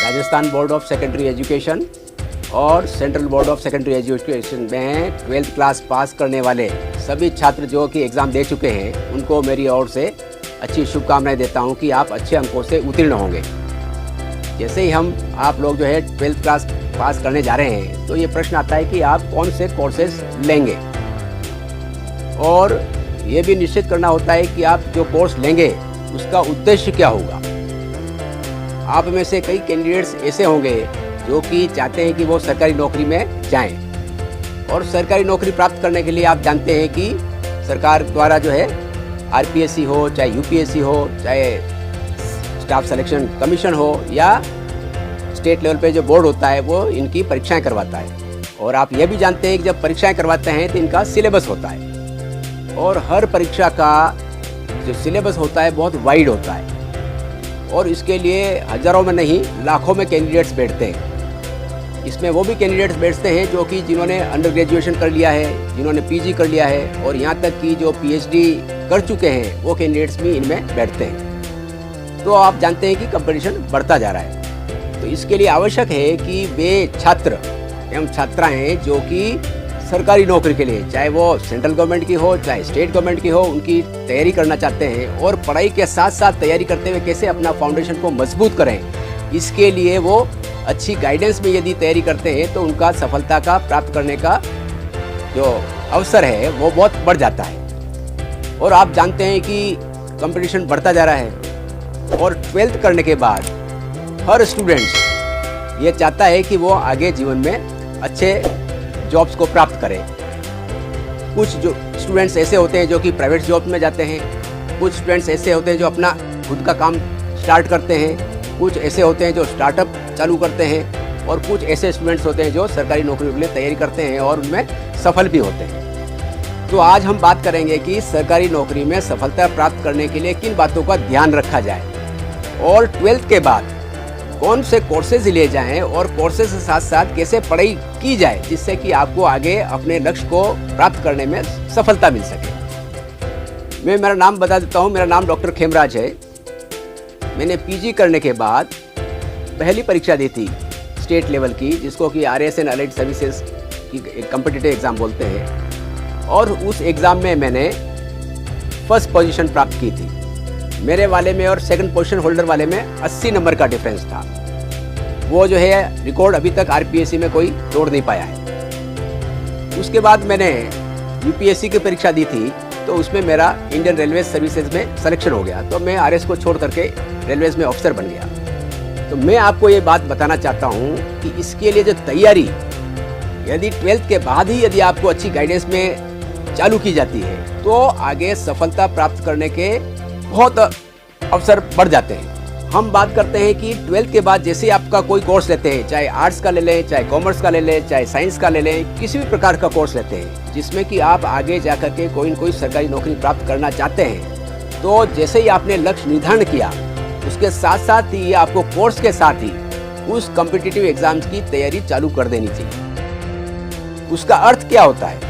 Rajasthan board of secondary education और central board of secondary education में 12th class pass करने वाले सभी छात्र जो कि एग्ज़ाम दे चुके हैं उनको मेरी ओर से अच्छी शुभकामनाएं देता हूं कि आप अच्छे अंकों से उत्तीर्ण होंगे। जैसे ही आप लोग जो है 12th क्लास पास करने जा रहे हैं तो ये प्रश्न आता है कि आप कौन से कोर्सेज लेंगे, और ये भी निश्चित करना होता है कि आप जो कोर्स लेंगे उसका उद्देश्य क्या होगा। आप में से कई कैंडिडेट्स ऐसे होंगे जो कि चाहते हैं कि वो सरकारी नौकरी में जाएं, और सरकारी नौकरी प्राप्त करने के लिए आप जानते हैं कि सरकार द्वारा जो है आरपीएससी हो, चाहे यूपीएससी हो, चाहे स्टाफ सिलेक्शन कमीशन हो, या स्टेट लेवल पे जो बोर्ड होता है वो इनकी परीक्षाएं करवाता है। और आप ये भी जानते हैं कि जब परीक्षाएं करवाते हैं तो इनका सिलेबस होता है, और हर परीक्षा का जो सिलेबस होता है बहुत वाइड होता है, और इसके लिए हज़ारों में नहीं लाखों में कैंडिडेट्स बैठते हैं। इसमें वो भी कैंडिडेट्स बैठते हैं जो कि जिन्होंने अंडर ग्रेजुएशन कर लिया है, जिन्होंने पीजी कर लिया है, और यहाँ तक कि जो पीएचडी कर चुके हैं वो कैंडिडेट्स भी इनमें बैठते हैं। तो आप जानते हैं कि कंपटीशन बढ़ता जा रहा है। तो इसके लिए आवश्यक है कि वे छात्र एवं छात्राएँ जो कि सरकारी नौकरी के लिए, चाहे वो सेंट्रल गवर्नमेंट की हो चाहे स्टेट गवर्नमेंट की हो, उनकी तैयारी करना चाहते हैं, और पढ़ाई के साथ साथ तैयारी करते हुए कैसे अपना फाउंडेशन को मजबूत करें, इसके लिए वो अच्छी गाइडेंस में यदि तैयारी करते हैं तो उनका सफलता का प्राप्त करने का जो अवसर है वो बहुत बढ़ जाता है। और आप जानते हैं कि कंपटीशन बढ़ता जा रहा है, और 12th करने के बाद हर स्टूडेंट्स ये चाहता है कि वो आगे जीवन में अच्छे जॉब्स को प्राप्त करें। कुछ जो स्टूडेंट्स ऐसे होते हैं जो कि प्राइवेट जॉब में जाते हैं, कुछ स्टूडेंट्स ऐसे होते हैं जो अपना खुद का काम स्टार्ट करते हैं, कुछ ऐसे होते हैं जो स्टार्टअप चालू करते हैं, और कुछ ऐसे स्टूडेंट्स होते हैं जो सरकारी नौकरी के लिए तैयारी करते हैं और उनमें सफल भी होते हैं। तो आज हम बात करेंगे कि सरकारी नौकरी में सफलता प्राप्त करने के लिए किन बातों का ध्यान रखा जाए, और 12th के बाद कौन से कोर्सेज ले जाएं, और कोर्सेज के साथ साथ कैसे पढ़ाई की जाए जिससे कि आपको आगे अपने लक्ष्य को प्राप्त करने में सफलता मिल सके। मैं मेरा नाम बता देता हूं, मेरा नाम डॉक्टर खेमराज है। मैंने पीजी करने के बाद पहली परीक्षा दी थी स्टेट लेवल की, जिसको कि RSN अलाइड सर्विसेज की एक कॉम्पिटिटिव एग्ज़ाम बोलते हैं, और उस एग्ज़ाम में मैंने फर्स्ट पोजीशन प्राप्त की थी। मेरे वाले में और सेकंड पोजीशन होल्डर वाले में 80 नंबर का डिफरेंस था। वो जो है रिकॉर्ड अभी तक आरपीएससी में कोई तोड़ नहीं पाया है। उसके बाद मैंने यूपीएससी की परीक्षा दी थी, तो उसमें मेरा इंडियन रेलवे सर्विसेज में सिलेक्शन हो गया, तो मैं आरएस को छोड़ करके रेलवेज में ऑफिसर बन गया। तो मैं आपको ये बात बताना चाहता हूँ कि इसके लिए जो तैयारी यदि 12th के बाद ही यदि आपको अच्छी गाइडेंस में चालू की जाती है तो आगे सफलता प्राप्त करने के बहुत अवसर बढ़ जाते हैं। हम बात करते हैं कि 12th के बाद जैसे आपका कोई कोर्स लेते हैं, चाहे आर्ट्स का ले लें, चाहे कॉमर्स का ले लें, चाहे साइंस का ले लें, किसी भी प्रकार का कोर्स लेते हैं जिसमें कि आप आगे जा कर के कोई न कोई सरकारी नौकरी प्राप्त करना चाहते हैं, तो जैसे ही आपने लक्ष्य निर्धारण किया उसके साथ साथ ही आपको कोर्स के साथ ही उस कॉम्पिटिटिव एग्जाम्स की तैयारी चालू कर देनी चाहिए। उसका अर्थ क्या होता है?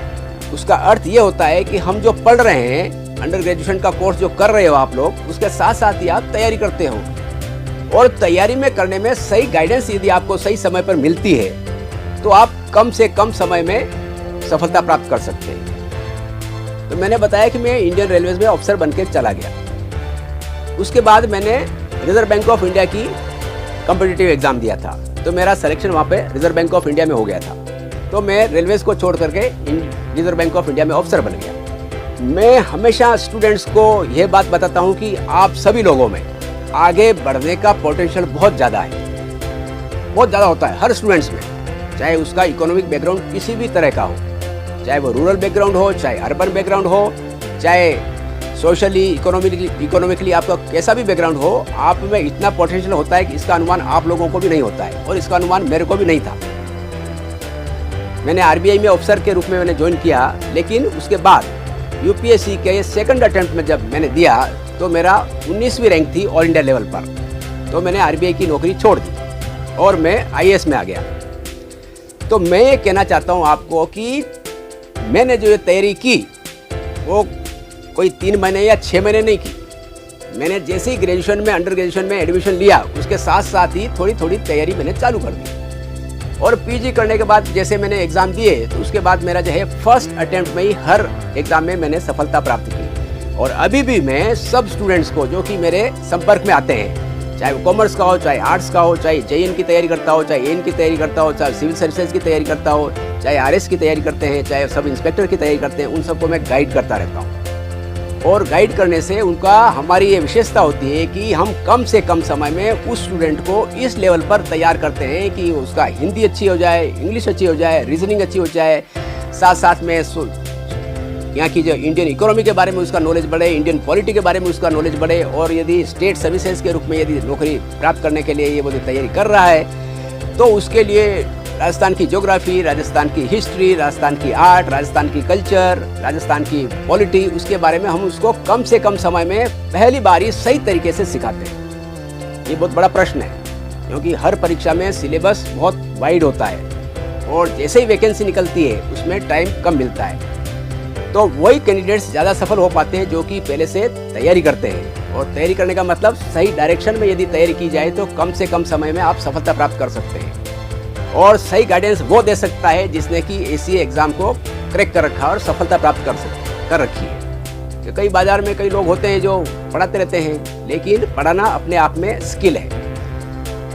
उसका अर्थ ये होता है कि हम जो पढ़ रहे हैं, अंडर ग्रेजुएशन का कोर्स जो कर रहे हो आप लोग, उसके साथ साथ ही आप तैयारी करते हो, और तैयारी में करने में सही गाइडेंस यदि आपको सही समय पर मिलती है तो आप कम से कम समय में सफलता प्राप्त कर सकते हैं। तो मैंने बताया कि मैं इंडियन रेलवेज में ऑफिसर बनकर चला गया। उसके बाद मैंने रिजर्व बैंक ऑफ इंडिया की कॉम्पिटिटिव एग्जाम दिया था, तो मेरा सिलेक्शन वहाँ पे रिजर्व बैंक ऑफ इंडिया में हो गया था। तो मैं रेलवेज को छोड़ करके रिजर्व बैंक ऑफ इंडिया में ऑफिसर बन गया। मैं हमेशा स्टूडेंट्स को यह बात बताता हूँ कि आप सभी लोगों में आगे बढ़ने का पोटेंशियल बहुत ज़्यादा है, बहुत ज़्यादा होता है हर स्टूडेंट्स में, चाहे उसका इकोनॉमिक बैकग्राउंड किसी भी तरह का हो, चाहे वो रूरल बैकग्राउंड हो, चाहे अर्बन बैकग्राउंड हो, चाहे सोशली इकोनॉमिकली आपका कैसा भी बैकग्राउंड हो, आप में इतना पोटेंशियल होता है कि इसका अनुमान आप लोगों को भी नहीं होता है, और इसका अनुमान मेरे को भी नहीं था। मैंने आरबीआई में ऑफिसर के रूप में मैंने ज्वाइन किया, लेकिन उसके बाद यूपीएससी के सेकंड अटेम्प्ट में जब मैंने दिया तो मेरा 19वीं रैंक थी ऑल इंडिया लेवल पर, तो मैंने आरबीआई की नौकरी छोड़ दी और मैं आईएएस में आ गया। तो मैं ये कहना चाहता हूँ आपको कि मैंने जो ये तैयारी की वो कोई 3 महीने या 6 महीने नहीं की, मैंने जैसे ही ग्रेजुएशन में अंडर ग्रेजुएशन में एडमिशन लिया उसके साथ साथ ही थोड़ी थोड़ी तैयारी मैंने चालू कर दी। और पीजी करने के बाद जैसे मैंने एग्ज़ाम दिए तो उसके बाद मेरा जो है फर्स्ट अटेम्प्ट में ही हर एग्ज़ाम में मैंने सफलता प्राप्त की। और अभी भी मैं सब स्टूडेंट्स को जो कि मेरे संपर्क में आते हैं, चाहे वो कॉमर्स का हो, चाहे आर्ट्स का हो, चाहे जेईएन की तैयारी करता हो, चाहे एन की तैयारी करता हो, चाहे सिविल सर्विसेज की तैयारी करता हो, चाहे आरएस की तैयारी करते हैं, चाहे सब इंस्पेक्टर की तैयारी करते हैं, उन सबको मैं गाइड करता रहता हूँ। और गाइड करने से उनका हमारी ये विशेषता होती है कि हम कम से कम समय में उस स्टूडेंट को इस लेवल पर तैयार करते हैं कि उसका हिंदी अच्छी हो जाए, इंग्लिश अच्छी हो जाए, रीजनिंग अच्छी हो जाए, साथ साथ में यहाँ की जो इंडियन इकोनॉमी के बारे में उसका नॉलेज बढ़े, इंडियन पॉलिटी के बारे में उसका नॉलेज बढ़े। और यदि स्टेट सर्विसेज के रूप में यदि नौकरी प्राप्त करने के लिए ये वो तैयारी कर रहा है तो उसके लिए राजस्थान की ज्योग्राफी, राजस्थान की हिस्ट्री, राजस्थान की आर्ट, राजस्थान की कल्चर, राजस्थान की पॉलिटी, उसके बारे में हम उसको कम से कम समय में पहली बार ही सही तरीके से सिखाते हैं। ये बहुत बड़ा प्रश्न है क्योंकि हर परीक्षा में सिलेबस बहुत वाइड होता है और जैसे ही वैकेंसी निकलती है उसमें टाइम कम मिलता है। तो वही कैंडिडेट्स ज़्यादा सफल हो पाते हैं जो कि पहले से तैयारी करते हैं। और तैयारी करने का मतलब सही डायरेक्शन में यदि तैयारी की जाए तो कम से कम समय में आप सफलता प्राप्त कर सकते हैं। और सही गाइडेंस वो दे सकता है जिसने कि एसीए एग्ज़ाम को क्रैक कर रखा और सफलता प्राप्त कर रखी है। तो कई बाजार में कई लोग होते हैं जो पढ़ाते रहते हैं, लेकिन पढ़ाना अपने आप में स्किल है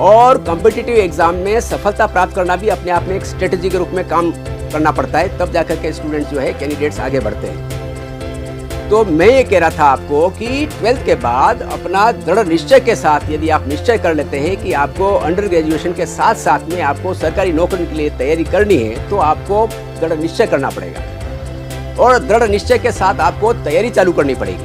और कॉम्पिटिटिव एग्ज़ाम में सफलता प्राप्त करना भी अपने आप में एक स्ट्रेटजी के रूप में काम करना पड़ता है, तब जाकर के स्टूडेंट्स जो है कैंडिडेट्स आगे बढ़ते हैं। तो मैं ये कह रहा था आपको कि 12th के बाद अपना दृढ़ निश्चय के साथ यदि आप निश्चय कर लेते हैं कि आपको अंडर ग्रेजुएशन के साथ साथ में आपको सरकारी नौकरी के लिए तैयारी करनी है तो आपको दृढ़ निश्चय करना पड़ेगा और दृढ़ निश्चय के साथ आपको तैयारी चालू करनी पड़ेगी।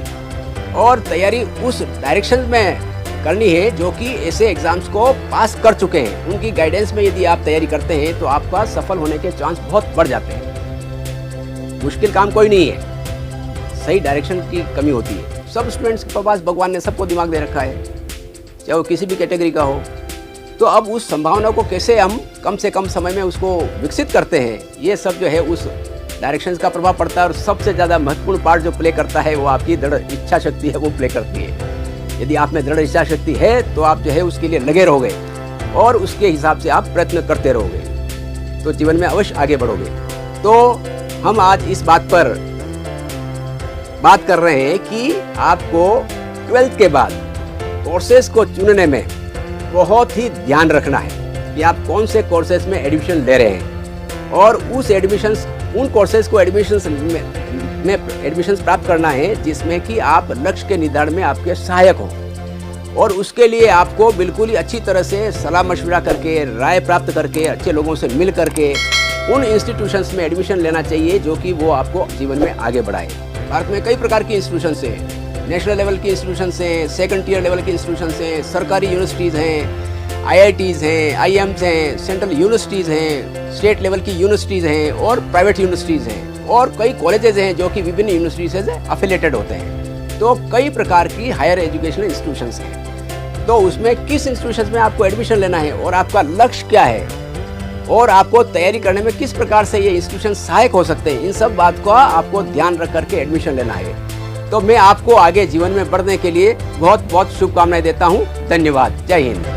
और तैयारी उस डायरेक्शन में करनी है जो कि ऐसे एग्जाम्स को पास कर चुके हैं, उनकी गाइडेंस में यदि आप तैयारी करते हैं तो आपका सफल होने के चांस बहुत बढ़ जाते हैं। मुश्किल काम कोई नहीं है, सही डायरेक्शन की कमी होती है। सब स्टूडेंट्स के पास भगवान ने सबको दिमाग दे रखा है, चाहे वो किसी भी कैटेगरी का हो। तो अब उस संभावना को कैसे हम कम से कम समय में उसको विकसित करते हैं, ये सब जो है उस डायरेक्शन का प्रभाव पड़ता है। और सबसे ज़्यादा महत्वपूर्ण पार्ट जो प्ले करता है वो आपकी दृढ़ इच्छा शक्ति है, वो प्ले करती है। यदि आप में दृढ़ इच्छा शक्ति है तो आप जो है उसके लिए लगे रहोगे और उसके हिसाब से आप प्रयत्न करते रहोगे तो जीवन में अवश्य आगे बढ़ोगे। तो हम आज इस बात पर बात कर रहे हैं कि आपको 12th के बाद कोर्सेज को चुनने में बहुत ही ध्यान रखना है कि आप कौन से कोर्सेज में एडमिशन ले रहे हैं और उन कोर्सेज को एडमिशन्स प्राप्त करना है जिसमें कि आप लक्ष्य के निर्धारण में आपके सहायक हो। और उसके लिए आपको बिल्कुल ही अच्छी तरह से सलाह मशवरा करके, राय प्राप्त करके, अच्छे लोगों से मिल करके उन इंस्टीट्यूशंस में एडमिशन लेना चाहिए जो कि वो आपको जीवन में आगे बढ़ाए। भारत में कई प्रकार की इंस्टीट्यूशंस हैं, नेशनल लेवल की इंस्टीट्यूशंस हैं, सेकंड टियर लेवल की इंस्टीट्यूशंस हैं, सरकारी यूनिवर्सिटीज़ हैं, आईआईटीज़ हैं, आईएम्स हैं, सेंट्रल यूनिवर्सिटीज़ हैं, स्टेट लेवल की यूनिवर्सिटीज़ हैं और प्राइवेट यूनिवर्सिटीज़ हैं और कई कॉलेजेस हैं जो कि विभिन्न यूनिवर्सिटीज़ से अफिलेटेड होते हैं। तो कई प्रकार की हायर एजुकेशनल इंस्टीट्यूशंस हैं। तो उसमें किस इंस्टीट्यूशंस में आपको एडमिशन लेना है और आपका लक्ष्य क्या है और आपको तैयारी करने में किस प्रकार से ये इंस्टीट्यूशन सहायक हो सकते हैं, इन सब बात का आपको ध्यान रख करके एडमिशन लेना है। तो मैं आपको आगे जीवन में बढ़ने के लिए बहुत बहुत शुभकामनाएं देता हूँ। धन्यवाद। जय हिंद।